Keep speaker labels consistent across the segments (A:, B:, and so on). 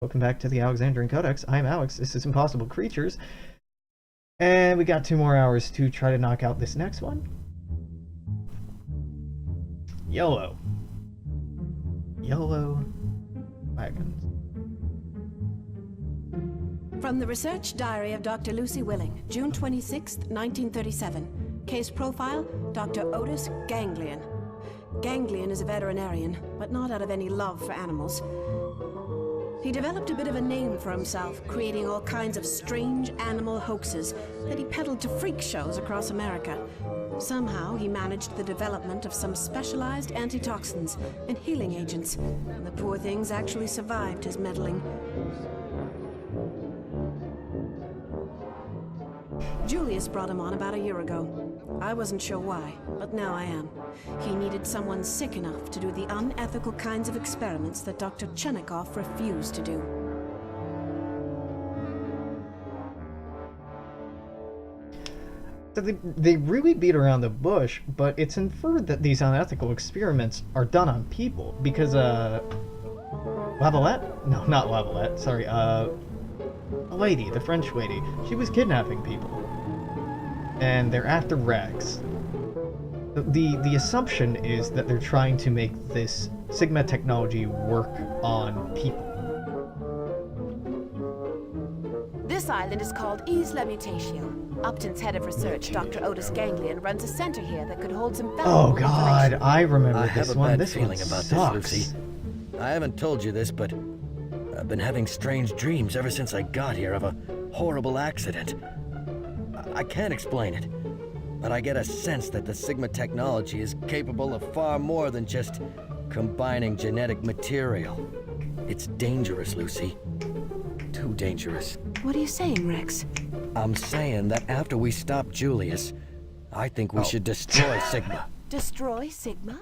A: Welcome back to the Alexandrian Codex. I'm Alex. This is Impossible Creatures. And we got 2 more hours to try to knock out this next one. YOLO. YOLO wagons.
B: From the Research Diary of Dr. Lucy Willing, June 26, 1937. Case profile, Dr. Otis Ganglion. Ganglion is a veterinarian, but not out of any love for animals. He developed a bit of a name for himself, creating all kinds of strange animal hoaxes that he peddled to freak shows across America. Somehow, he managed the development of some specialized antitoxins and healing agents, and the poor things actually survived his meddling. Julius brought him on about a year ago. I wasn't sure why, but now I am. He needed someone sick enough to do the unethical kinds of experiments that Dr. Chennikov refused to do.
A: So they really beat around the bush, but it's inferred that these unethical experiments are done on people because, Lavalette? No, not Lavalette, sorry, a lady, the French lady, she was kidnapping people. And they're after Rex. The assumption is that they're trying to make this Sigma technology work on people.
C: This island is called Isla Mutatio. Upton's head of research, Dr. Otis Ganglion, runs a center here that could hold some valuable
A: Oh god, I remember this one.
D: Bad
A: This one
D: feeling about
A: sucks.
D: this, Lucy. I haven't told you this, but I've been having strange dreams ever since I got here of a horrible accident. I can't explain it, but I get a sense that the Sigma technology is capable of far more than just combining genetic material. It's dangerous, Lucy. Too dangerous.
B: What are you saying, Rex?
D: I'm saying that after we stop Julius, I think we should destroy Sigma.
C: Destroy Sigma?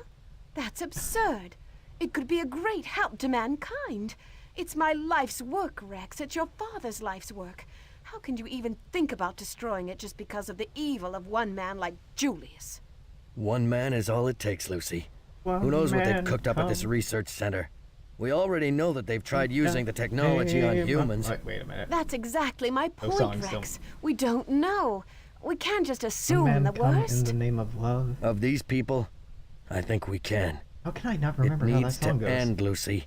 C: That's absurd. It could be a great help to mankind. It's my life's work, Rex. It's your father's life's work. How can you even think about destroying it just because of the evil of one man like Julius?
D: One man is all it takes, Lucy. Who knows what they've cooked up at this research center? We already know that they've tried using the technology on humans.
A: Wait a minute.
C: That's exactly my point,
A: songs
C: Rex. We don't know. We can't just
A: A
C: assume
A: man
C: the
A: come in
C: worst.
A: the name of love.
D: Of these people, I think we can.
A: How can I not remember
D: it
A: how that
D: needs
A: song
D: to
A: goes?
D: end, Lucy.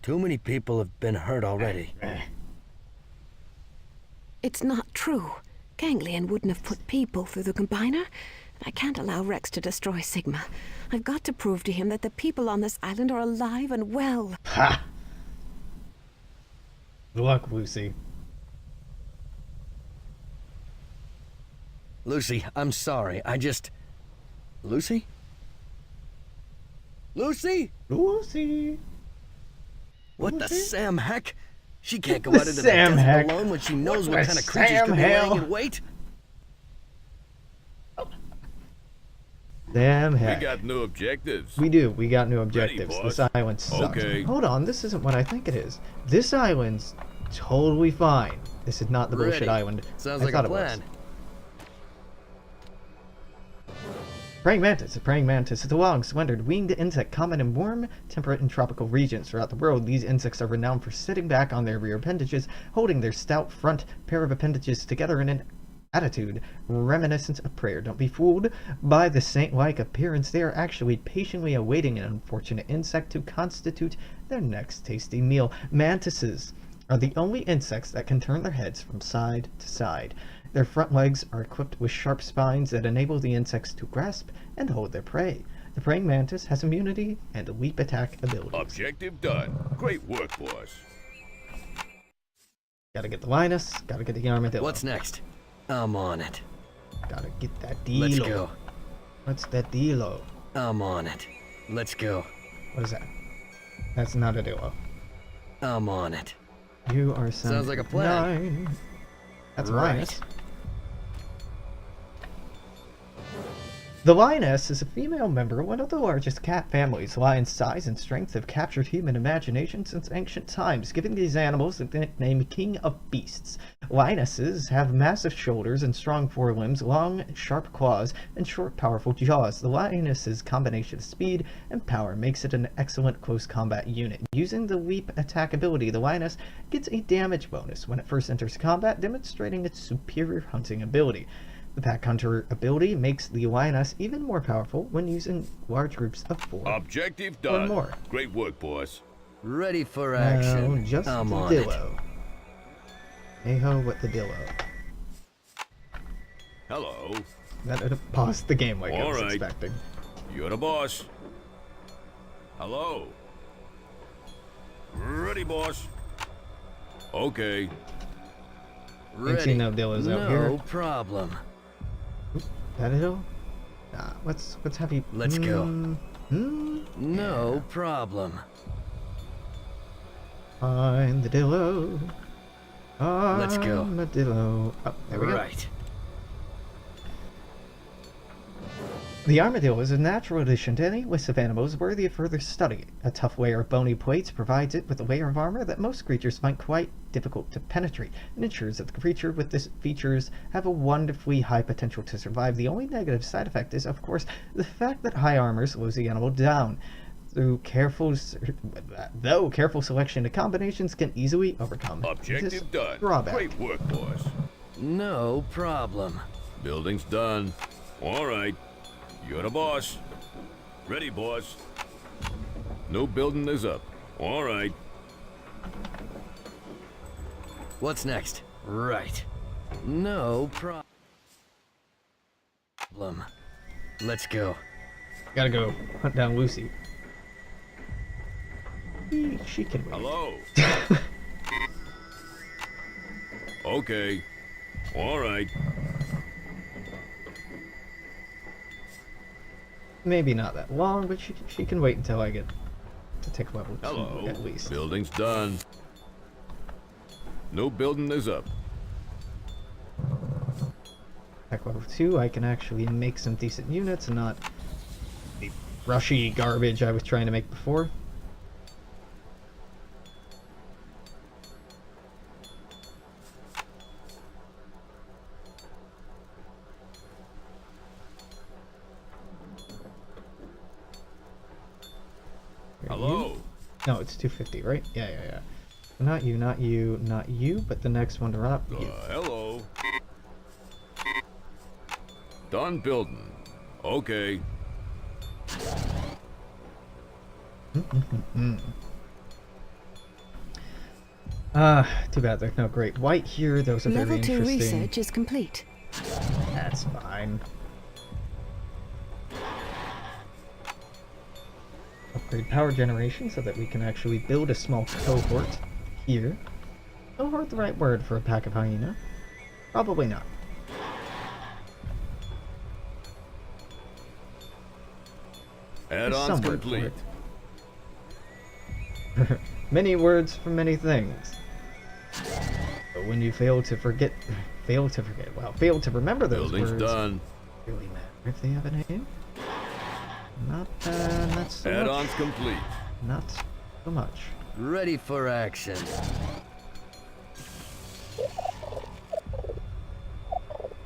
D: Too many people have been hurt already.
B: It's not true. Ganglion wouldn't have put people through the combiner. I can't allow Rex to destroy Sigma. I've got to prove to him that the people on this island are alive and well.
A: Ha! Good luck, Lucy.
D: Lucy, I'm sorry. Lucy? Lucy?
A: Lucy!
D: What the
A: Lucy?
D: Sam heck? She can't go
A: The
D: out into the
A: Sam
D: desert
A: heck?
D: alone when she knows
A: What
D: what
A: the
D: kind of creatures
A: Sam
D: could be
A: hell?
D: laying in wait.
A: Damn
E: We
A: heck.
E: got new objectives.
A: We do. We got new objectives.
E: boss.
A: This island sucks.
E: Okay.
A: Hold on. This isn't what I think it is. This island's totally fine. This is not the bullshit
D: Ready.
A: island
D: Sounds
A: I
D: like
A: thought
D: a
A: it was.
D: plan.
A: Praying mantis. A praying mantis is a long, slender, winged insect common in warm, temperate, and tropical regions throughout the world. These insects are renowned for sitting back on their rear appendages, holding their stout front pair of appendages together in an attitude reminiscent of prayer. Don't be fooled by the saint-like appearance. They are actually patiently awaiting an unfortunate insect to constitute their next tasty meal. Mantises are the only insects that can turn their heads from side to side. Their front legs are equipped with sharp spines that enable the insects to grasp and hold their prey. The praying mantis has immunity and leap attack abilities.
E: Objective done. Great work, boss.
A: Gotta get the Linus, gotta get the armadillo.
D: What's next? I'm on it.
A: Gotta get that dealo.
D: Let's go.
A: What's that dealo?
D: I'm on it. Let's go.
A: What is that? That's not a dillo.
D: I'm on it.
A: You are
D: Sounds like a plan.
A: 9. That's a
D: Right.
A: Linus. The lioness is a female member of one of the largest cat families. Lions' size and strength have captured human imagination since ancient times, giving these animals the nickname King of Beasts. Lionesses have massive shoulders and strong forelimbs, long, sharp claws, and short, powerful jaws. The lioness's combination of speed and power makes it an excellent close combat unit. Using the leap attack ability, the lioness gets a damage bonus when it first enters combat, demonstrating its superior hunting ability. The Pack Hunter ability makes the lioness even more powerful when using large groups of 4
E: Objective
A: or
E: done.
A: more.
E: Great work, boss.
D: Ready for
A: Now,
D: action.
A: just
D: I'm
A: the
D: on it.
A: dillo. Hey-ho, what the dillo.
E: Hello.
A: That would have paused the game like I was
E: Alright.
A: expecting.
E: You're the boss. Hello. Ready, boss. Okay.
A: Ain't seen no dillos out here.
D: No problem.
A: That hill? Nah, let's have you...
D: Let's go.
A: Yeah.
D: No problem.
A: Find the dillo.
D: Let's go.
A: I'm a dillo. Oh, there we go.
D: Right.
A: The armadillo is a natural addition to any list of animals worthy of further study. A tough layer of bony plates provides it with a layer of armor that most creatures find quite difficult to penetrate, and ensures that the creature with these features have a wonderfully high potential to survive. The only negative side effect is, of course, the fact that high armor slows the animal down. Though careful selection of combinations can easily overcome this
E: Objective done.
A: drawback.
E: Great work, boss.
D: No problem.
E: Building's done. All right. You're the boss. Ready, boss. No building is up. All right.
D: What's next? Right. No problem. Let's go.
A: Gotta go hunt down Lucy. She can wait.
E: Hello. Okay. All right.
A: Maybe not that long, but she can wait until I get to take level 2
E: Hello.
A: at least.
E: Building's done. No building is up.
A: At level 2, I can actually make some decent units and not the rushy garbage I was trying to make before.
E: Hello.
A: No, it's 250, right? Yeah. Not you, not you, not you, but the next one to run up, you.
E: Hello. Done building. Okay.
A: Too bad there's no great white here. Those are very
B: Level 2
A: interesting.
B: research is complete.
A: That's fine. Upgrade power generation so that we can actually build a small cohort here. Cohort the right word for a pack of hyena? Probably not.
E: Add-ons
A: some word for
E: complete.
A: Many words for many things. But when you fail to remember those
E: Building's
A: words,
E: done.
A: really matter if they have a name. Not so much.
E: Add-ons complete.
A: Not so much.
D: Ready for action.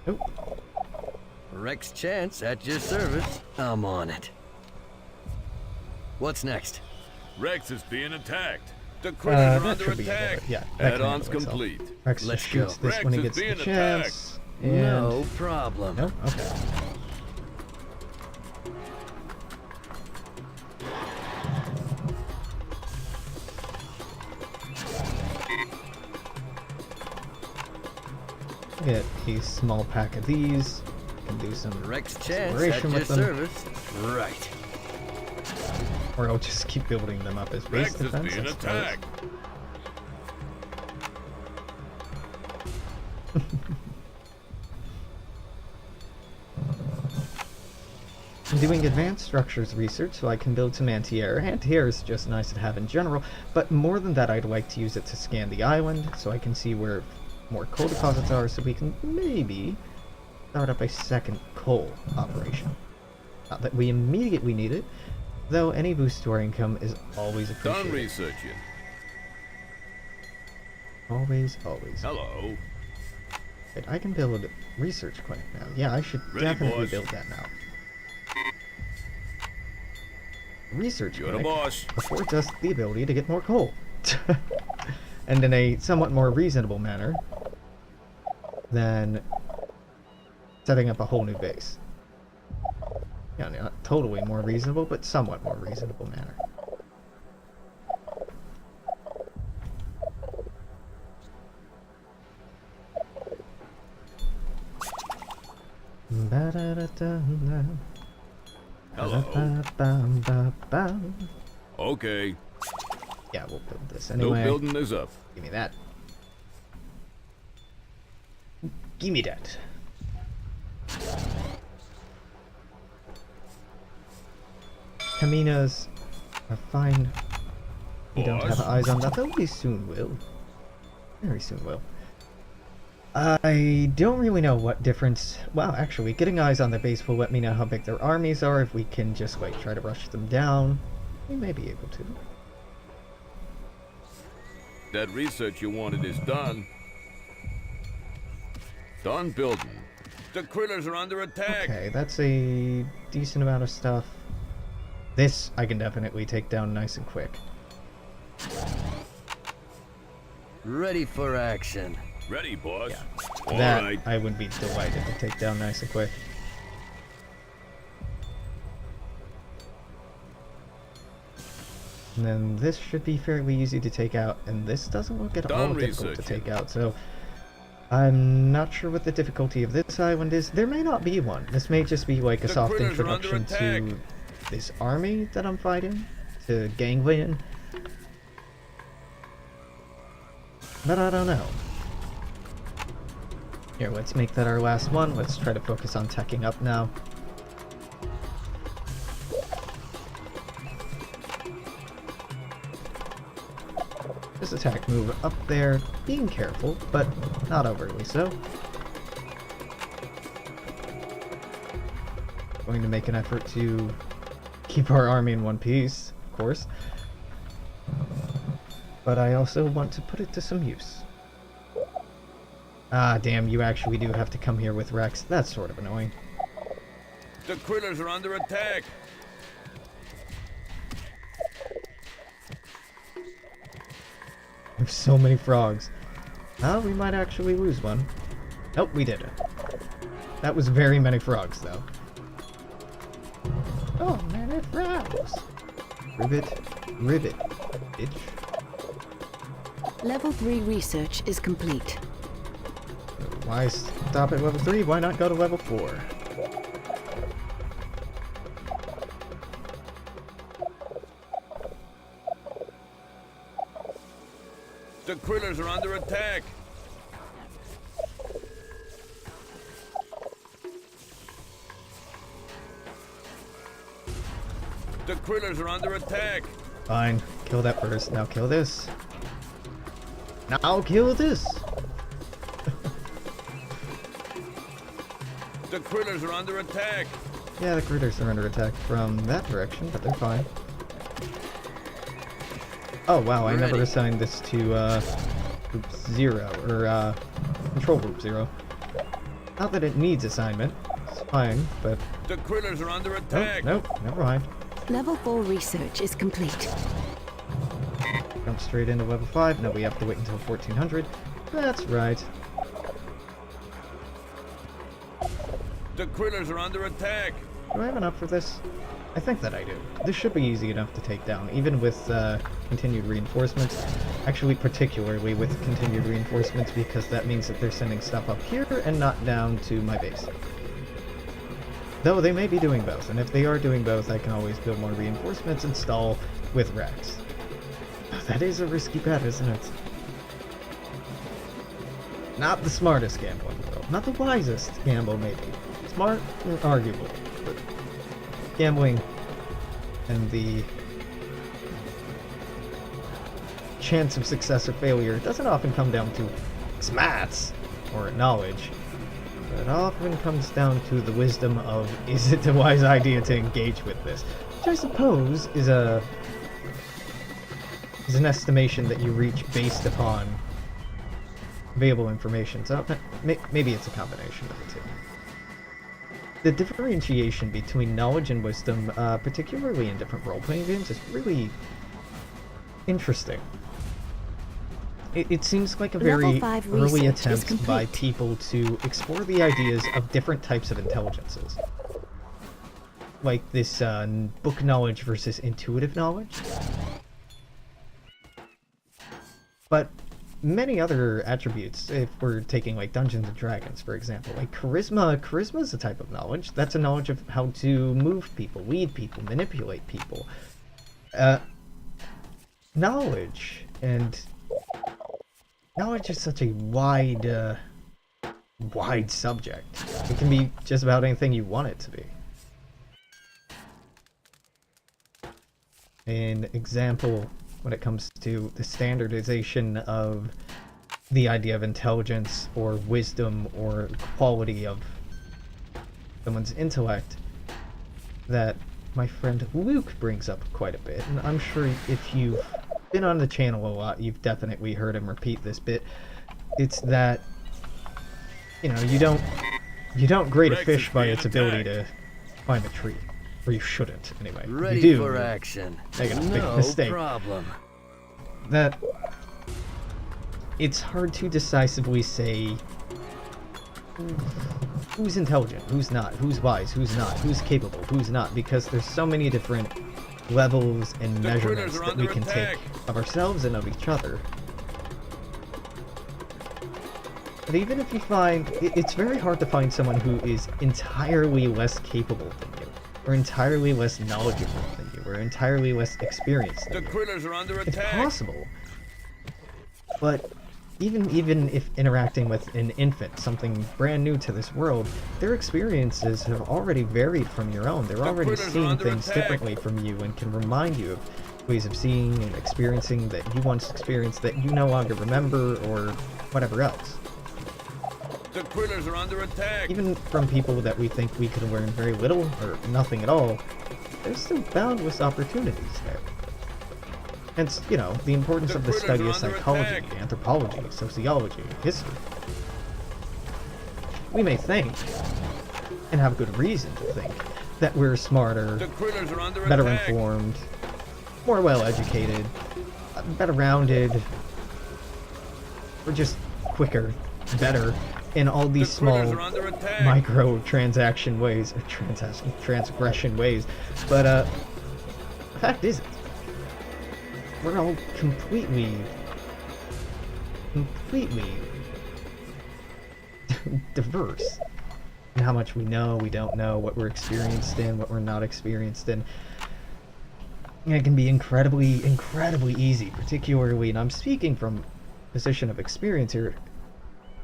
A: Nope.
D: Rex Chance at your service. I'm on it. What's next?
E: Rex is being attacked. The critters are
A: that
E: under
A: should be
E: attack.
A: able to- yeah, that can
E: Add-ons
A: handle itself.
E: complete.
A: Rex
D: Let's
A: just shoots
D: go.
A: this when he
E: Rex
A: gets
E: is
A: the
E: being attacked.
A: chance. And
D: No problem.
A: Nope. Okay. Get a small pack of these. Can do some
D: Rex Chance at
A: exploration
D: your
A: with them,
D: service. Right.
A: or I'll just keep building them up as base
E: Rex is
A: defense.
E: being
A: I suppose.
E: attacked.
A: I'm doing advanced structures research so I can build some anti-air. Anti-air is just nice to have in general, but more than that I'd like to use it to scan the island so I can see where more coal deposits are so we can maybe start up a second coal operation. Not that we immediately need it, though any boost to our income is always
E: Done
A: appreciated.
E: researching.
A: Always, always.
E: Hello.
A: Wait, I can build a research clinic now. Yeah, I should
E: Ready,
A: definitely
E: boss.
A: build that now. Research
E: You're the
A: clinic
E: boss.
A: affords us the ability to get more coal. And in a somewhat more reasonable manner than setting up a whole new base. Yeah, not totally more reasonable, but somewhat more reasonable manner.
E: Hello. Okay.
A: Yeah, we'll build this
E: No
A: anyway.
E: building is up.
A: Give me that. Give me that. Caminas are fine. We don't have
E: Boss.
A: eyes on that, though we soon will. Very soon will. I don't really know what difference... Well, actually, getting eyes on the base will let me know how big their armies are. If we can just, like, try to rush them down, we may be able to.
E: That research you wanted is done. Done building. The critters are under attack.
A: Okay, that's a decent amount of stuff. This I can definitely take down nice and quick.
D: Ready for action.
E: Ready, boss.
A: Yeah.
E: All
A: That
E: right.
A: I would be delighted to take down nice and quick. And then this should be fairly easy to take out, and this doesn't look at all
E: Done
A: difficult to
E: researching.
A: take out, so I'm not sure what the difficulty of this island is. There may not be one. This may just be like a
E: The
A: soft
E: critters are under
A: introduction to this army that I'm fighting, to Ganglion. But I don't know. Here, let's make that our last one. Let's try to focus on teching up now. This attack move up there, being careful, but not overly so. Going to make an effort to keep our army in one piece, of course. But I also want to put it to some use. Ah, damn, you actually do have to come here with Rex. That's sort of annoying.
E: The critters are under attack.
A: There's so many frogs. Oh, we might actually lose one. Nope, we didn't. That was very many frogs, though. Oh, many frogs. Ribbit, ribbit, bitch.
B: Level 3 research is complete.
A: Why stop at level 3? Why not go to level 4?
E: The critters are under attack. The critters are under attack.
A: Fine, kill that first. Now kill this. Now kill this!
E: The critters are under attack.
A: Yeah, the critters are under attack from that direction, but they're fine. Oh wow, I never
D: Ready.
A: assigned this to Group 0, or Control Group 0. Not that it needs assignment, it's fine, but...
E: The critters are under
A: Nope,
E: attack.
A: nope, never mind.
B: Level 4 research is complete.
A: Jump straight into level 5, no, we have to wait until 1400. That's right.
E: The critters are under attack.
A: Do I have enough for this? I think that I do. This should be easy enough to take down, even with continued reinforcements. Actually, particularly with continued reinforcements, because that means that they're sending stuff up here and not down to my base. Though they may be doing both, and if they are doing both, I can always build more reinforcements and stall with Rex. That is a risky bet, isn't it? Not the smartest gambling, though. Not the wisest gamble, maybe. Smart, arguable. But gambling and the chance of success or failure doesn't often come down to smarts or knowledge, It often comes down to the wisdom of, is it a wise idea to engage with this? Which I suppose is an estimation that you reach based upon available information. So maybe it's a combination of the two. The differentiation between knowledge and wisdom, particularly in different role-playing games, is really interesting. It seems like a very early attempt by people to explore the ideas of different types of intelligences. Like this book knowledge versus intuitive knowledge. But many other attributes, if we're taking like Dungeons and Dragons, for example, like charisma. Charisma is a type of knowledge. That's a knowledge of how to move people, lead people, manipulate people. Knowledge is such a wide subject. It can be just about anything you want it to be. An example when it comes to the standardization of the idea of intelligence or wisdom or quality of someone's intellect that my friend Luke brings up quite a bit, and I'm sure if you've been on the channel a lot, you've definitely heard him repeat this bit. It's that, you know, you don't grade a fish by its ability to climb a tree. Or you shouldn't, anyway.
D: Ready
A: if you do,
D: for action.
A: make a big mistake.
D: No problem.
A: That it's hard to decisively say who's intelligent, who's not, who's wise, who's not, who's capable, who's not, because there's so many different levels and measurements that we can take of ourselves and of each other. But even if you find, it's very hard to find someone who is entirely less capable than you, or entirely less knowledgeable than you, or entirely less experienced than you.
E: The critters are under attack.
A: It's possible. But even if interacting with an infant, something brand new to this world, their experiences have already varied from your own. They're already seeing things differently from you and can remind you of ways of seeing and experiencing that you once experienced that you no longer remember, or whatever else.
E: The critters are under attack.
A: Even from people that we think we could learn very little or nothing at all, there's still boundless opportunities there. Hence, you know, the importance of the study of psychology, anthropology, sociology, history. We may think, and have good reason to think, that we're smarter, better informed, more well-educated, better rounded, or just quicker, better, in all these small micro-transaction ways, or transgression ways. But, the fact is, we're all completely diverse in how much we know, we don't know, what we're experienced in, what we're not experienced in. And it can be incredibly easy, particularly, and I'm speaking from a position of experience here,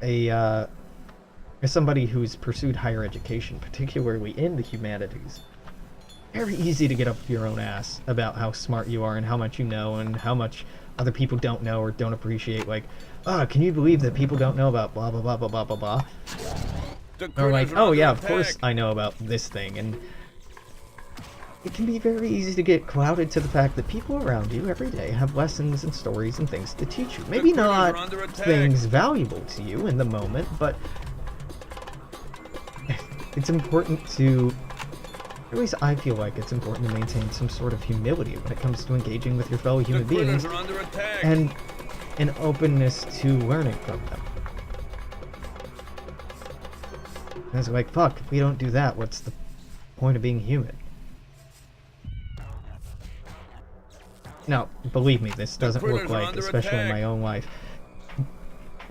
A: as somebody who's pursued higher education, particularly in the humanities. Very easy to get up your own ass about how smart you are and how much you know and how much other people don't know or don't appreciate. Like, can you believe that people don't know about blah blah blah blah blah blah blah? Or like, oh yeah, of course I know about this thing. And it can be very easy to get clouded to the fact that people around you every day have lessons and stories and things to teach you. Maybe not things valuable to you in the moment, but it's important to, at least I feel like it's important to maintain some sort of humility when it comes to engaging with your fellow human beings, and an openness to learning from them. And it's like, fuck, if we don't do that, what's the point of being human? Now, believe me, this doesn't look like, especially in my own life,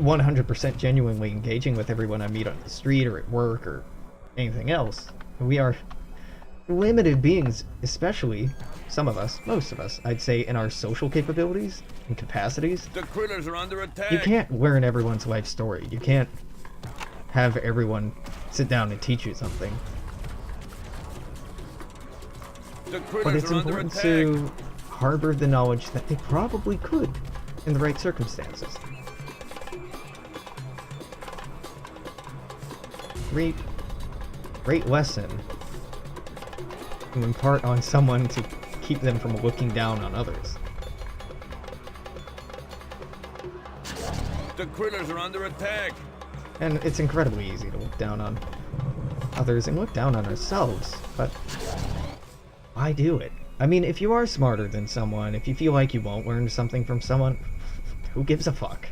A: 100% genuinely engaging with everyone I meet on the street or at work or anything else. We are limited beings, especially some of us, most of us, I'd say, in our social capabilities and capacities.
E: The critters are under attack.
A: You can't learn everyone's life story. You can't have everyone sit down and teach you something. But it's important to harbor the knowledge that they probably could in the right circumstances. great, great lesson to impart on someone to keep them from looking down on others.
E: The critters are under attack.
A: And it's incredibly easy to look down on others and look down on ourselves, but why do it? I mean, if you are smarter than someone, if you feel like you won't learn something from someone, who gives a fuck?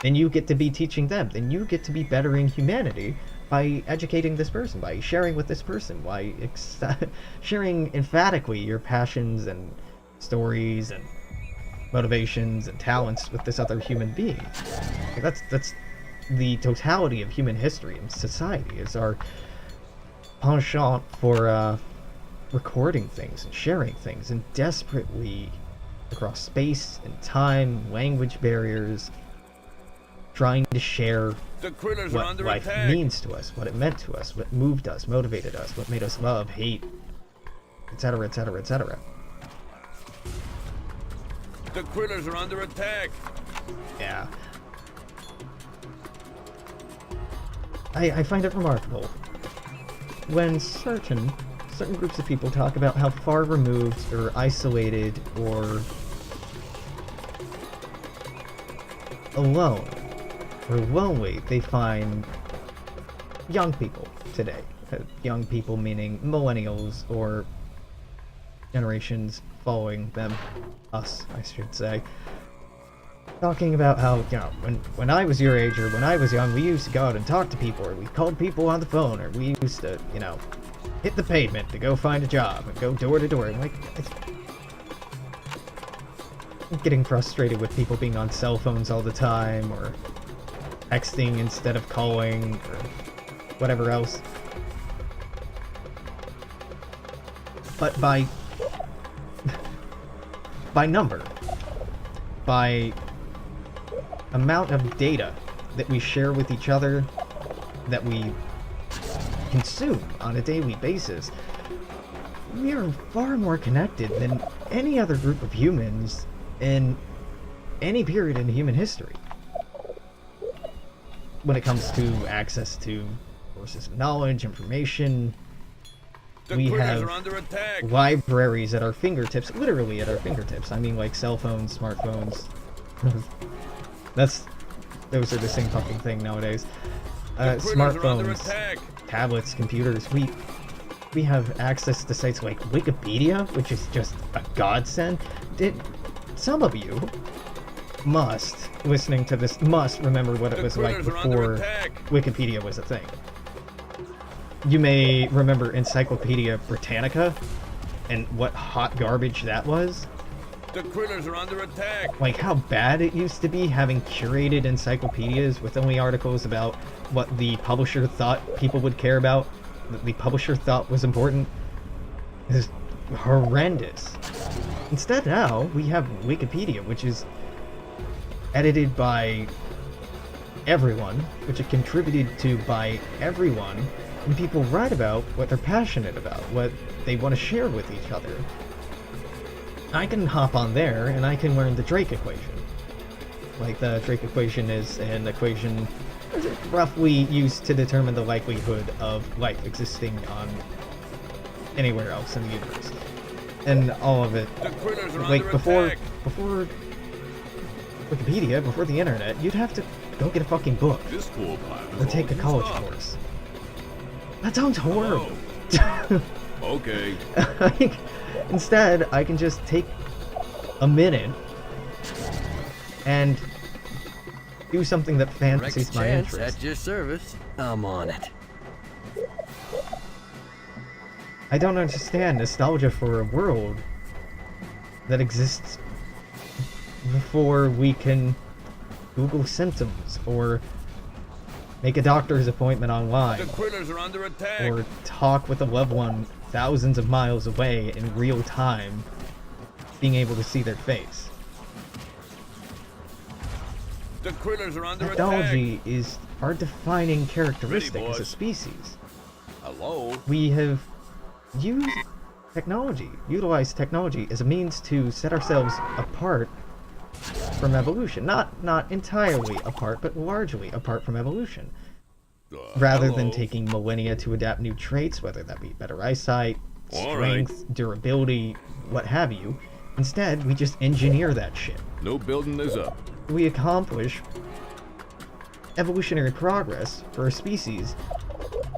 A: Then you get to be teaching them. Then you get to be bettering humanity by educating this person, by sharing with this person, by sharing emphatically your passions and stories and motivations and talents with this other human being. Like, that's the totality of human history and society, is our penchant for recording things and sharing things, and desperately across space and time, language barriers, trying to share what life means to us, what it meant to us, what moved us, motivated us, what made us love, hate, etc., etc., etc.
E: The critters are under attack.
A: Yeah. I find it remarkable when certain groups of people talk about how far removed or isolated or alone or lonely they find young people today. Young people meaning millennials or generations following them, us, I should say. Talking about how, you know, when I was your age or when I was young, we used to go out and talk to people, or we called people on the phone, or we used to, you know, hit the pavement to go find a job and go door to door. And like, I'm getting frustrated with people being on cell phones all the time, or texting instead of calling, or whatever else. But by number, by amount of data that we share with each other, that we consume on a daily basis, we are far more connected than any other group of humans in any period in human history. When it comes to access to sources of knowledge, information, we have libraries at our fingertips, literally at our fingertips. I mean, like cell phones, smartphones. Those are the same fucking thing nowadays. Smartphones, tablets, computers. We have access to sites like Wikipedia, which is just a godsend. Some of you listening to this, must remember what it was like before Wikipedia was a thing. You may remember Encyclopedia Britannica and what hot garbage that was.
E: The critters are under attack.
A: Like how bad it used to be having curated encyclopedias with only articles about what the publisher thought people would care about, that the publisher thought was important. It is horrendous. Instead now, we have Wikipedia, which is edited by everyone, which is contributed to by everyone, and people write about what they're passionate about, what they want to share with each other. I can hop on there and I can learn the Drake equation. Like, the Drake equation is an equation roughly used to determine the likelihood of life existing on anywhere else in the universe. And all of it, like, before Wikipedia, before the internet, you'd have to go get a fucking book or take a college course. That sounds horrible.
E: Okay.
A: Instead, I can just take a minute and do something that fancies my interest.
D: At your service. I'm on it.
A: I don't understand nostalgia for a world that exists before we can Google symptoms or make a doctor's appointment online,
E: The critters are under attack.
A: or talk with a loved one thousands of miles away in real time, being able to see their face.
E: The critters are under
A: Technology
E: attack.
A: is our defining characteristic
E: Ready,
A: as a
E: boss.
A: species.
E: Hello.
A: We have utilized technology as a means to set ourselves apart from evolution. Not entirely apart, but largely apart from evolution. rather than
E: hello.
A: taking millennia to adapt new traits, whether that be better eyesight,
E: All right.
A: strength, durability, what have you. Instead, we just engineer that shit.
E: No building is up.
A: We accomplish evolutionary progress for our species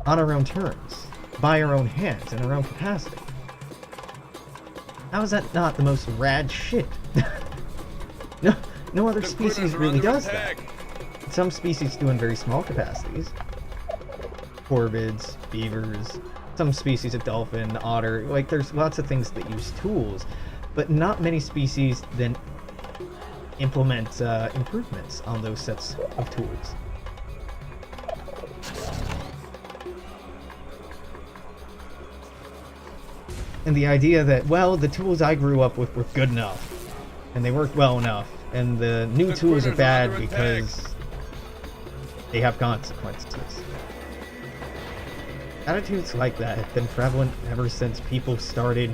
A: on our own terms, by our own hands, in our own capacity. How is that not the most rad shit? No other
E: The
A: species
E: critters are
A: really
E: under
A: does
E: attack.
A: that. Some species do in very small capacities. Corvids, beavers, some species of dolphin, otter, like there's lots of things that use tools, but not many species then implement improvements on those sets of tools. And the idea that, well, the tools I grew up with were good enough, and they worked well enough, and the new
E: The
A: tools are
E: critters are
A: bad
E: under
A: because they have consequences. Attitudes like that have been prevalent ever since people started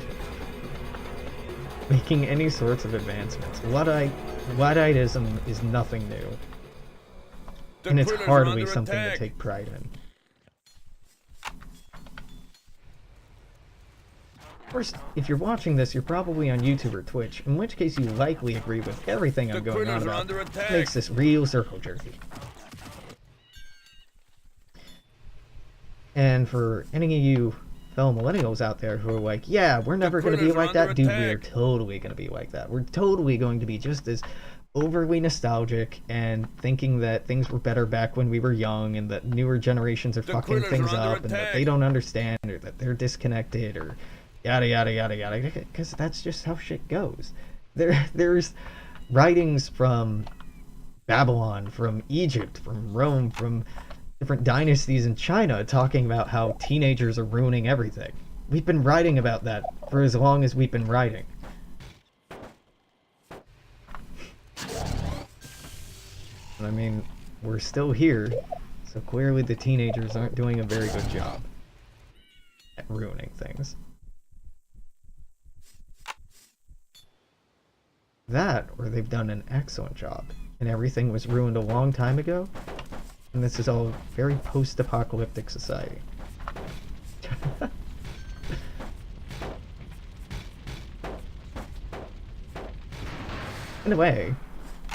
A: making any sorts of advancements. Ludditism is nothing new,
E: The
A: and it's
E: critters are
A: hardly
E: under
A: something
E: attack.
A: to take pride in. First, if you're watching this, you're probably on YouTube or Twitch, in which case you likely agree with everything I'm
E: The
A: going on
E: critters are
A: about.
E: under attack.
A: Makes this real circle jerky. And for any of you fellow millennials out there who are like, yeah, we're never going to be
E: critters are
A: like that,
E: under
A: dude, we're
E: attack.
A: totally going to be like that. We're totally going to be just as overly nostalgic and thinking that things were better back when we were young and that newer generations are
E: The
A: fucking
E: critters are
A: things
E: under
A: up and that
E: attack.
A: they don't understand or that they're disconnected or yada yada yada yada, because that's just how shit goes. There's writings from Babylon, from Egypt, from Rome, from different dynasties in China talking about how teenagers are ruining everything. We've been writing about that for as long as we've been writing. I mean, we're still here, so clearly the teenagers aren't doing a very good job at ruining things. That, or they've done an excellent job, and everything was ruined a long time ago, and this is all very post-apocalyptic society. In a way,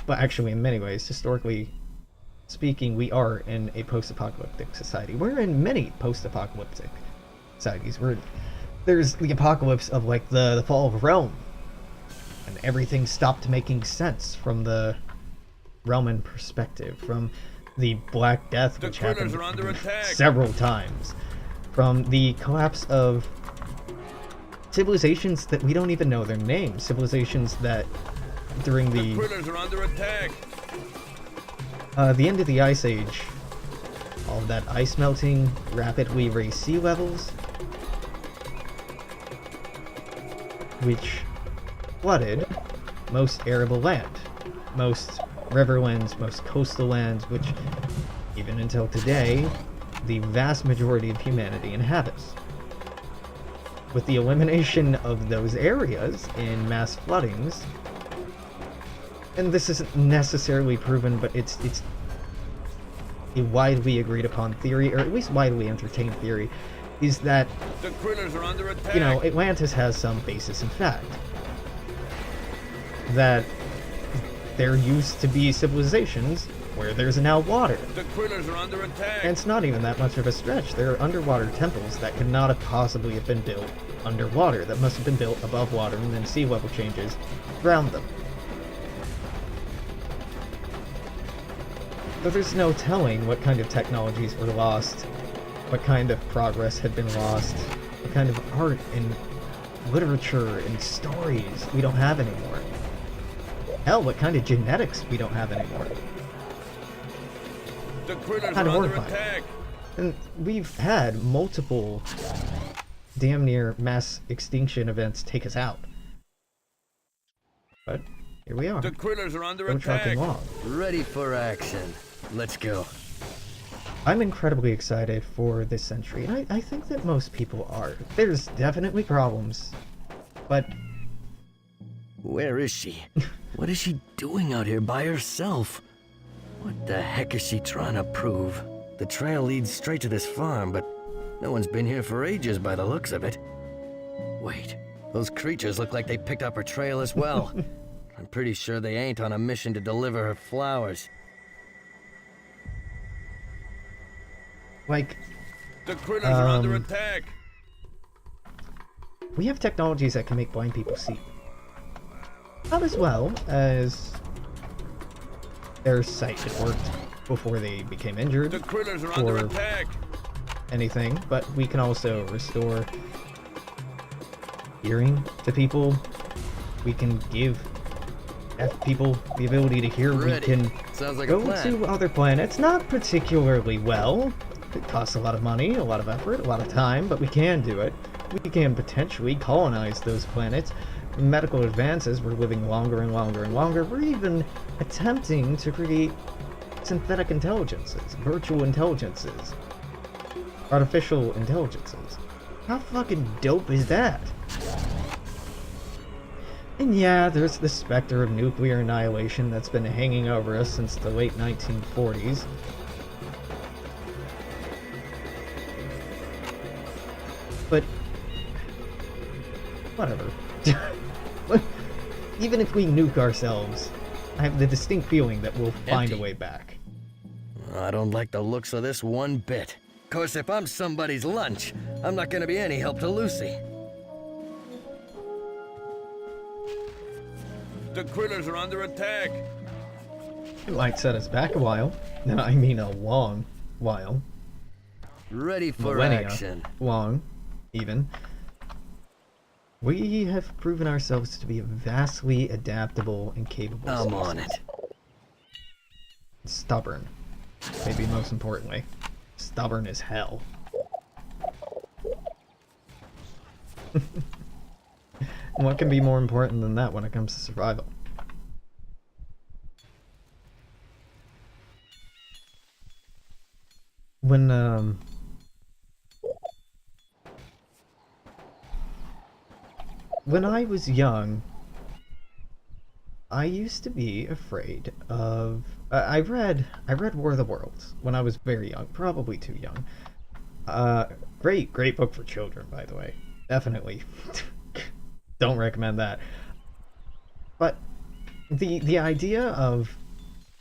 A: but actually in many ways, historically speaking, we are in a post-apocalyptic society. We're in many post-apocalyptic societies. There's the apocalypse of like the fall of Rome, and everything stopped making sense from the Roman perspective, from the Black Death,
E: The
A: which
E: critters
A: happened
E: are under attack.
A: several times, from the collapse of civilizations that we don't even know their names, civilizations that during
E: The
A: the
E: critters are under attack.
A: end of the Ice Age, all of that ice melting rapidly raised sea levels, which flooded most arable land, most riverlands, most coastal lands, which even until today, the vast majority of humanity inhabits. With the elimination of those areas in mass floodings, and this isn't necessarily proven, but it's a widely agreed upon theory, or at least widely entertained theory, is that,
E: The critters are under attack.
A: you know, Atlantis has some basis in fact. That there used to be civilizations where there's now water.
E: The critters are under attack.
A: And it's not even that much of a stretch. There are underwater temples that could not have possibly have been built underwater, that must have been built above water, and then sea level changes drowned them. But there's no telling what kind of technologies were lost, what kind of progress had been lost, what kind of art and literature and stories we don't have anymore. Hell, what kind of genetics we don't have anymore.
E: The critters
A: Kind
E: are
A: of
E: under
A: horrifying.
E: attack.
A: And we've had multiple damn near mass extinction events take us out. But here we are.
E: The critters are under
A: Still
E: attack.
A: trucking along.
D: Ready for action. Let's go.
A: I'm incredibly excited for this century, and I think that most people are. There's definitely problems, but
D: Where is she? What is she doing out here by herself? What the heck is she trying to prove? The trail leads straight to this farm, but no one's been here for ages by the looks of it. Wait, those creatures look like they picked up her trail as well. I'm pretty sure they ain't on a mission to deliver her flowers.
A: Like,
E: The critters are under attack.
A: we have technologies that can make blind people see. Not as well as their sight had worked before they became injured
E: The critters are under
A: or
E: attack.
A: anything, but we can also restore hearing to people. We can give people the ability to hear. We
D: Ready.
A: can
D: Sounds like a
A: go
D: plan.
A: to other planets, not particularly well. It costs a lot of money, a lot of effort, a lot of time, but we can do it. We can potentially colonize those planets. Medical advances, we're living longer and longer and longer. We're even attempting to create synthetic intelligences, virtual intelligences, artificial intelligences. How fucking dope is that? And yeah, there's the specter of nuclear annihilation that's been hanging over us since the late 1940s. But whatever. Even if we nuke ourselves, I have the distinct feeling that we'll find a
D: Empty.
A: way back.
D: I don't like the looks of this one bit. Of course, if I'm somebody's lunch, I'm not gonna be any help to Lucy.
E: The critters are under attack.
A: It might set us back a while. No, I mean a long while.
D: Ready for
A: Millennia
D: action.
A: long, even. We have proven ourselves to be vastly adaptable and capable.
D: I'm on
A: species.
D: it.
A: Stubborn. Maybe most importantly. Stubborn as hell. And what can be more important than that when it comes to survival? When I was young, I used to be afraid of. I read War of the Worlds when I was very young, probably too young. Great book for children, by the way. Definitely, don't recommend that. But the idea of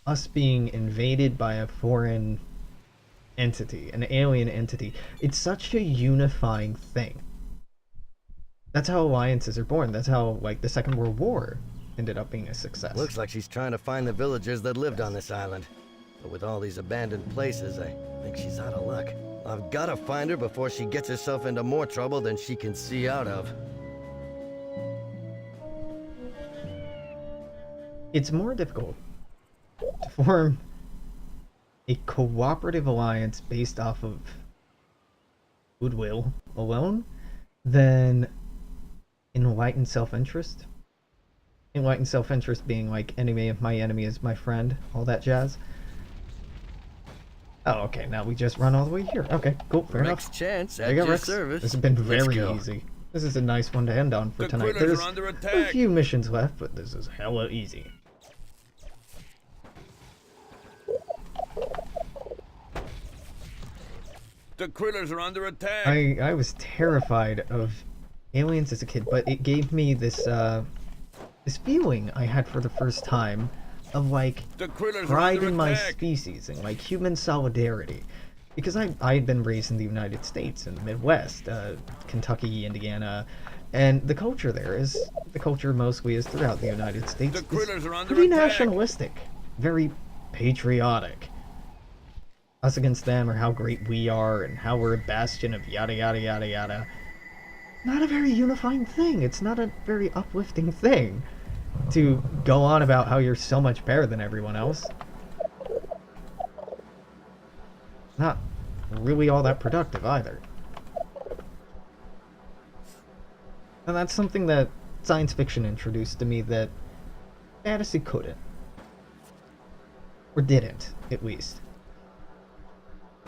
A: us being invaded by a foreign entity, an alien entity, it's such a unifying thing. That's how alliances are born. That's how, like, the Second World War ended up being a success.
D: Looks like she's trying to find the villagers that lived on this island. But with all these abandoned places, I think she's out of luck. I've gotta find her before she gets herself into more trouble than she can see out of.
A: It's more difficult to form a cooperative alliance based off of goodwill alone than enlightened self-interest. Enlightened self-interest being like, enemy of my enemy is my friend, all that jazz. Oh, okay, now we just run all the way here. Okay, cool, fair enough.
D: Next chance
A: There
D: at
A: you go,
D: your
A: Rex.
D: service.
A: This has been
D: Let's
A: very
D: go.
A: easy. This is a nice one to end on for
E: The
A: tonight.
E: critters
A: There's
E: are under
A: a
E: attack.
A: few missions left, but this is hella easy.
E: The critters are under attack.
A: I was terrified of aliens as a kid, but it gave me this this feeling I had for the first time of like
E: The critters are
A: pride
E: under
A: in my
E: attack.
A: species and like human solidarity. Because I had been raised in the United States, in the Midwest, Kentucky, Indiana, and the culture there is, the culture mostly is throughout the United States,
E: The critters are under
A: pretty
E: attack.
A: nationalistic, very patriotic. Us against them, or how great we are, and how we're a bastion of yada yada yada yada. Not a very unifying thing. It's not a very uplifting thing to go on about how you're so much better than everyone else. Not really all that productive either. And that's something that science fiction introduced to me that fantasy couldn't. Or didn't, at least.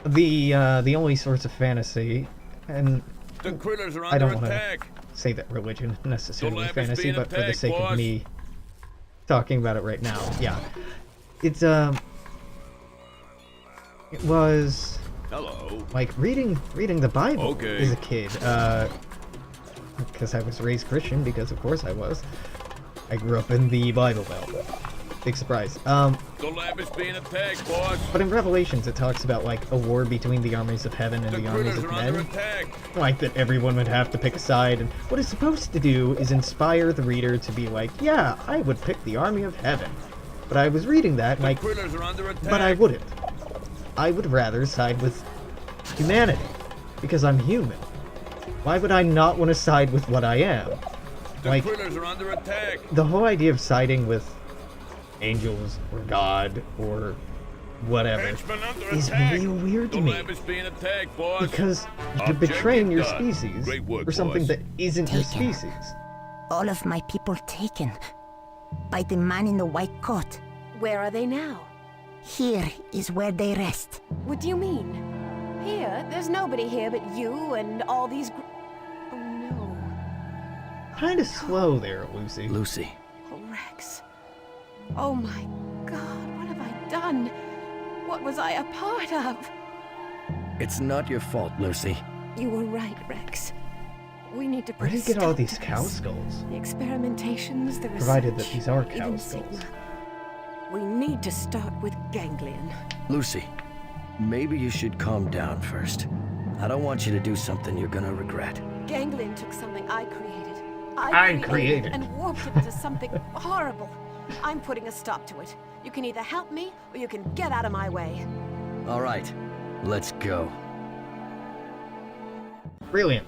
A: The only source of fantasy, and
E: The critters are
A: I
E: under
A: don't want to
E: attack.
A: say that religion is necessarily
E: lab is
A: fantasy,
E: being
A: but for the
E: attacked,
A: sake of
E: boss.
A: me talking about it right now, yeah. It was
E: Hello.
A: Like, reading the Bible
E: Okay.
A: as a kid, because I was raised Christian, because of course I was. I grew up in the Bible Belt. Big surprise.
E: The lab is being attacked, boss.
A: But in Revelations it talks about, like, a war between the armies of heaven and
E: The
A: the armies
E: critters
A: of
E: are under
A: men.
E: attack.
A: Like, that everyone would have to pick a side, and what it's supposed to do is inspire the reader to be like, yeah, I would pick the army of heaven. But I was reading that, and
E: The
A: like,
E: critters are under attack.
A: but I wouldn't. I would rather side with humanity, because I'm human. Why would I not want to side with what I am?
E: The
A: Like,
E: critters are under attack.
A: the whole idea of siding with angels, or God, or whatever,
E: Henchmen under
A: is
E: attack.
A: real weird to
E: The
A: me.
E: lab is being attacked, boss.
A: Because you're
E: Objective
A: betraying your
E: done.
A: species
E: Great work,
A: for something
E: boss.
A: that isn't your
F: Taken.
A: species.
F: All of my people taken by the man in the white coat.
C: Where are they now?
F: Here is where they rest.
C: What do you mean? Here? There's nobody here but you and all these Oh no.
A: Kinda slow there, Lucy.
D: Lucy,
C: Oh, Rex. Oh my God, what have I done? What was I a part of?
D: it's not your fault, Lucy.
C: You were right, Rex. We need to put
A: Where did
C: a
A: you get all
C: stop
A: these
C: to
A: cow
C: this.
A: skulls?
C: The experimentations, the research,
A: Provided that these are cow
C: even
A: skulls.
C: Sigma. We need to start with Ganglion.
D: Lucy, maybe you should calm down first. I don't want you to do something you're gonna regret.
C: Ganglion took something I created.
A: I created.
C: And warped it into something horrible. I'm putting a stop to it. You can either help me, or you can get out of my way.
D: All right, let's go.
A: Brilliant.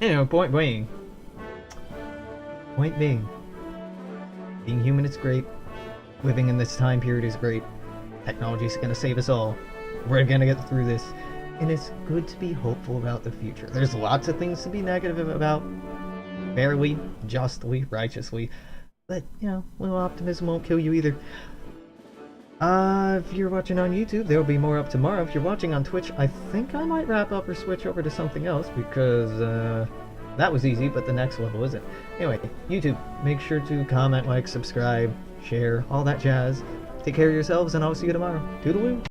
A: You know, point being, being human is great. Living in this time period is great. Technology's gonna save us all. We're gonna get through this. And it's good to be hopeful about the future. There's lots of things to be negative about. Fairly, justly, righteously. But, you know, a little optimism won't kill you either. If you're watching on YouTube, there'll be more up tomorrow. If you're watching on Twitch, I think I might wrap up or switch over to something else because, that was easy, but the next level isn't. Anyway, YouTube, make sure to comment, like, subscribe, share, all that jazz. Take care of yourselves, and I'll see you tomorrow. Toodaloo!